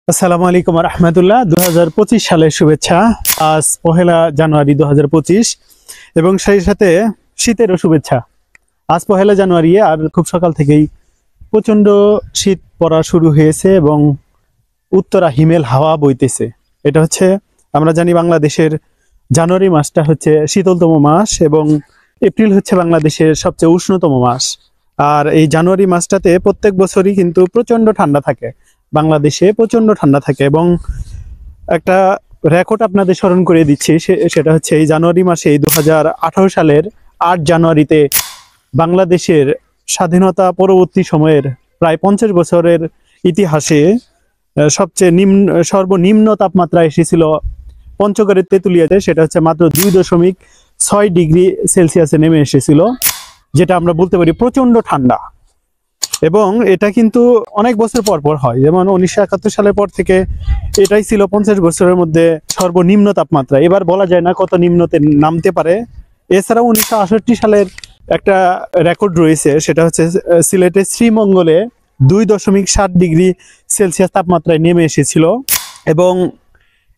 আসসালামু আলাইকুম রহমতুল্লাহ। 2025 সালের শুভেচ্ছা। আজ পহেলা জানুয়ারি 2025 এবং সেই সাথে শীতেরও শুভেচ্ছা। আজ পহেলা জানুয়ারি আর খুব সকাল থেকেই প্রচন্ড শীত পড়া শুরু হয়েছে এবং উত্তরা হিমেল হাওয়া বইতেছে। এটা হচ্ছে, আমরা জানি বাংলাদেশের জানুয়ারি মাসটা হচ্ছে শীতলতম মাস এবং এপ্রিল হচ্ছে বাংলাদেশের সবচেয়ে উষ্ণতম মাস। আর এই জানুয়ারি মাসটাতে প্রত্যেক বছরই কিন্তু প্রচন্ড ঠান্ডা থাকে, বাংলাদেশে প্রচন্ড ঠান্ডা থাকে। এবং একটা রেকর্ড আপনাদের স্মরণ করে দিচ্ছি, সেটা হচ্ছে এই জানুয়ারি মাসে 2018 সালের 8 জানুয়ারিতে বাংলাদেশের স্বাধীনতা পরবর্তী সময়ের প্রায় 50 বছরের ইতিহাসে সবচেয়ে সর্বনিম্ন তাপমাত্রা এসেছিল পঞ্চগড়ের তেঁতুলিয়াতে। সেটা হচ্ছে মাত্র 2.6 ডিগ্রি সেলসিয়াসে নেমে এসেছিল, যেটা আমরা বলতে পারি প্রচন্ড ঠান্ডা। এবং এটা কিন্তু অনেক বছর পর পর হয়, যেমন 1971 সালের পর থেকে এটাই ছিল 50 বছরের মধ্যে সর্বনিম্ন তাপমাত্রা। এবার বলা যায় না কত নিম্নতে নামতে পারে। এছাড়াও 1968 সালের একটা রেকর্ড রয়েছে, সেটা হচ্ছে সিলেটের শ্রীমঙ্গলে 2.7 ডিগ্রি সেলসিয়াস তাপমাত্রায় নেমে এসেছিল। এবং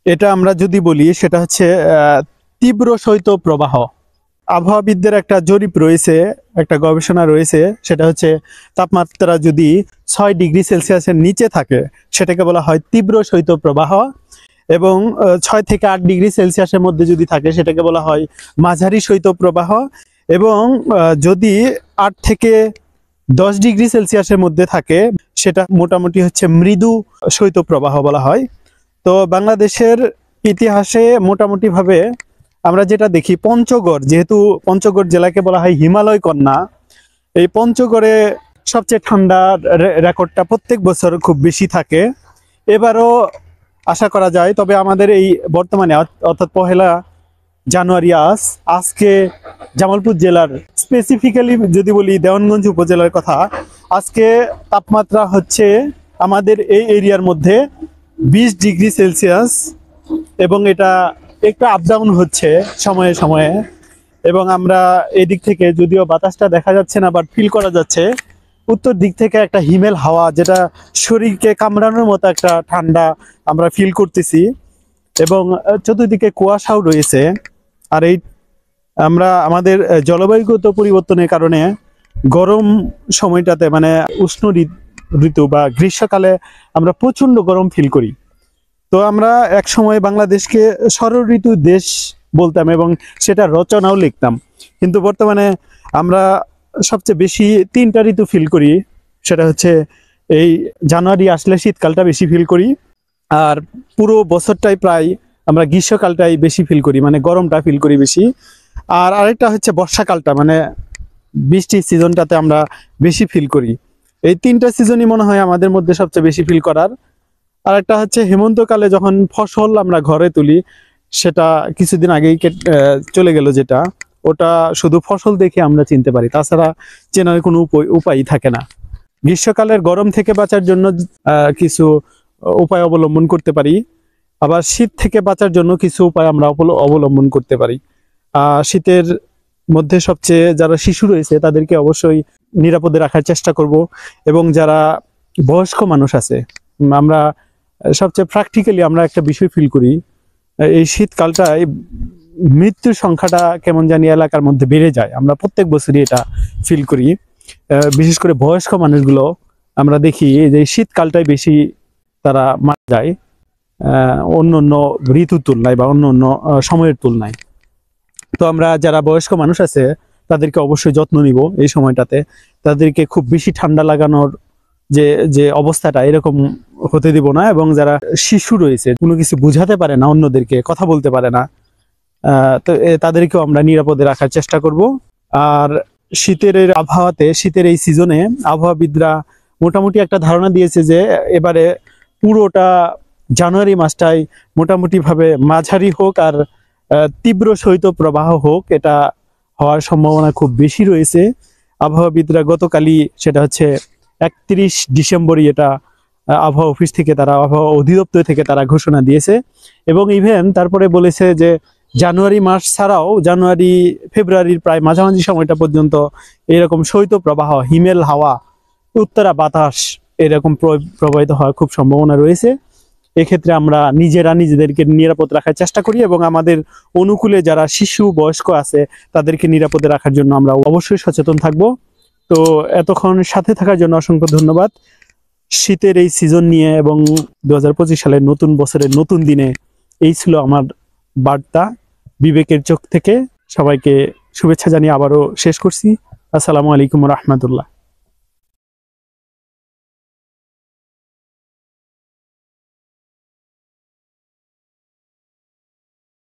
এটা আমরা যদি বলি, সেটা হচ্ছে তীব্র শৈত্য প্রবাহ। আবহাওয়াবিদদের একটা জরিপ রয়েছে, একটা গবেষণা রয়েছে, সেটা হচ্ছে তাপমাত্রা যদি 6 ডিগ্রি সেলসিয়াসের নিচে থাকে সেটাকে বলা হয় তীব্র শৈত্য প্রবাহ, এবং 6 থেকে 8 ডিগ্রি সেলসিয়াসের মধ্যে যদি থাকে সেটাকে বলা হয় মাঝারি শৈত্য প্রবাহ, এবং যদি 8 থেকে 10 ডিগ্রি সেলসিয়াসের মধ্যে থাকে সেটা মোটামুটি হচ্ছে মৃদু শৈত্য প্রবাহ বলা হয়। তো বাংলাদেশের ইতিহাসে মোটামুটি ভাবে আমরা যেটা দেখি, পঞ্চগড়, যেহেতু পঞ্চগড় জেলাকে বলা হয় হিমালয় কন্যা, এই পঞ্চগড়ে সবচেয়ে ঠান্ডা রেকর্ডটা প্রত্যেক বছর খুব বেশি থাকে। এবারও আশা করা যায়। তবে আমাদের এই বর্তমানে অর্থাৎ পহেলা জানুয়ারি আজকে জামালপুর জেলার, স্পেসিফিক্যালি যদি বলি দেওয়ানগঞ্জ উপজেলার কথা, আজকে তাপমাত্রা হচ্ছে আমাদের এই এরিয়ার মধ্যে 20 ডিগ্রি সেলসিয়াস, এবং এটা একটু আপ ডাউন হচ্ছে সময়ে সময়ে। এবং আমরা এই দিক থেকে, যদিও বাতাসটা দেখা যাচ্ছে না বাট ফিল করা যাচ্ছে, উত্তর দিক থেকে একটা হিমেল হাওয়া, যেটা শরীরকে কামড়ানোর মতো একটা ঠান্ডা আমরা ফিল করতেছি। এবং চতুর্দিকে কুয়াশাও রয়েছে। আর এই আমরা আমাদের জলবায়ুগত পরিবর্তনের কারণে গরম সময়টাতে, মানে উষ্ণ ঋতু বা গ্রীষ্মকালে আমরা প্রচন্ড গরম ফিল করি। তো আমরা এক সময় বাংলাদেশকে ষড় ঋতু দেশ বলতাম এবং সেটা রচনাও লিখতাম, কিন্তু বর্তমানে আমরা সবচেয়ে বেশি 3টা ঋতু ফিল করি। সেটা হচ্ছে এই জানুয়ারি আসলে শীতকালটা বেশি ফিল করি, আর পুরো বছরটাই প্রায় আমরা গ্রীষ্মকালটাই বেশি ফিল করি, মানে গরমটা ফিল করি বেশি। আর আরেকটা হচ্ছে বর্ষাকালটা, মানে বৃষ্টির সিজনটাতে আমরা বেশি ফিল করি। এই 3টা সিজনই মনে হয় আমাদের মধ্যে সবচেয়ে বেশি ফিল করার। আর একটা হচ্ছে হেমন্তকালে যখন ফসল আমরা ঘরে তুলি, সেটা কিছুদিন আগেই চলে গেল, যেটা ওটা শুধু ফসল দেখে আমরা চিনতে পারি, তাছাড়া চেনার কোনো উপায় থাকে না। গ্রীষ্মকালের গরম থেকে বাঁচার জন্য কিছু উপায় অবলম্বন করতে পারি, আবার শীত থেকে বাঁচার জন্য কিছু উপায় আমরা অবলম্বন করতে পারি। শীতের মধ্যে সবচেয়ে যারা শিশু রয়েছে তাদেরকে অবশ্যই নিরাপদে রাখার চেষ্টা করব, এবং যারা বয়স্ক মানুষ আছে, আমরা সবচেয়ে প্র্যাকটিক্যালি আমরা একটা বিষয় ফিল করি, এই শীতকালটায় মৃত্যুর সংখ্যাটা কেমন জানি এলাকার মধ্যে বেড়ে যায়। আমরা প্রত্যেক বছরই এটা ফিল করি। বিশেষ করে বয়স্ক মানুষগুলো আমরা দেখি যে শীতকালটাই বেশি তারা মারা যায় অন্য অন্য ঋতুর তুলনায় বা অন্য অন্য সময়ের তুলনায়। তো আমরা যারা বয়স্ক মানুষ আছে তাদেরকে অবশ্যই যত্ন নিব এই সময়টাতে। তাদেরকে খুব বেশি ঠান্ডা লাগানোর যে যে অবস্থাটা, এরকম হতে দিব না। এবং যারা শিশু রয়েছে, কোনো কিছু বুঝাতে পারে না, অন্যদেরকে কথা বলতে পারে না, তো তাদেরকেও আমরা নিরাপদে রাখার চেষ্টা করব। আর শীতের এই আবহাওয়াতে, শীতের এই সিজনে আবহাওয়াবিদরা মোটামুটি একটা ধারণা দিয়েছে যে এবারে পুরোটা জানুয়ারি মাসটাই মোটামুটি ভাবে মাঝারি হোক আর তীব্র শৈত্য প্রবাহ হোক, এটা হওয়ার সম্ভাবনা খুব বেশি রয়েছে। আবহাওয়াবিদরা গতকালই, সেটা হচ্ছে 31 ডিসেম্বরই, এটা আবহাওয়া অফিস থেকে, তারা আবহাওয়া অধিদপ্তর থেকে তারা ঘোষণা দিয়েছে। এবং ইভেন তারপরে বলেছে যে জানুয়ারি মাস ছাড়াও জানুয়ারি ফেব্রুয়ারির প্রায় মাঝামাঝি সময়টা পর্যন্ত এরকম শৈত্য প্রবাহ, হিমেল হাওয়া, উত্তরা বাতাস এরকম প্রবাহিত হওয়ার খুব সম্ভাবনা রয়েছে। এক্ষেত্রে আমরা নিজেরা নিজেদেরকে নিরাপদ রাখার চেষ্টা করি এবং আমাদের অনুকূলে যারা শিশু বয়স্ক আছে তাদেরকে নিরাপদে রাখার জন্য আমরা অবশ্যই সচেতন থাকব। তো এতক্ষণ সাথে থাকার জন্য অসংখ্য ধন্যবাদ। শীতের এই সিজন নিয়ে এবং 2025 সালের নতুন বছরের নতুন দিনে এই ছিল আমার বার্তা বিবেকের চোখ থেকে। সবাইকে শুভেচ্ছা জানিয়ে আবারও শেষ করছি। আসসালামু আলাইকুম রহমতুল্লাহ।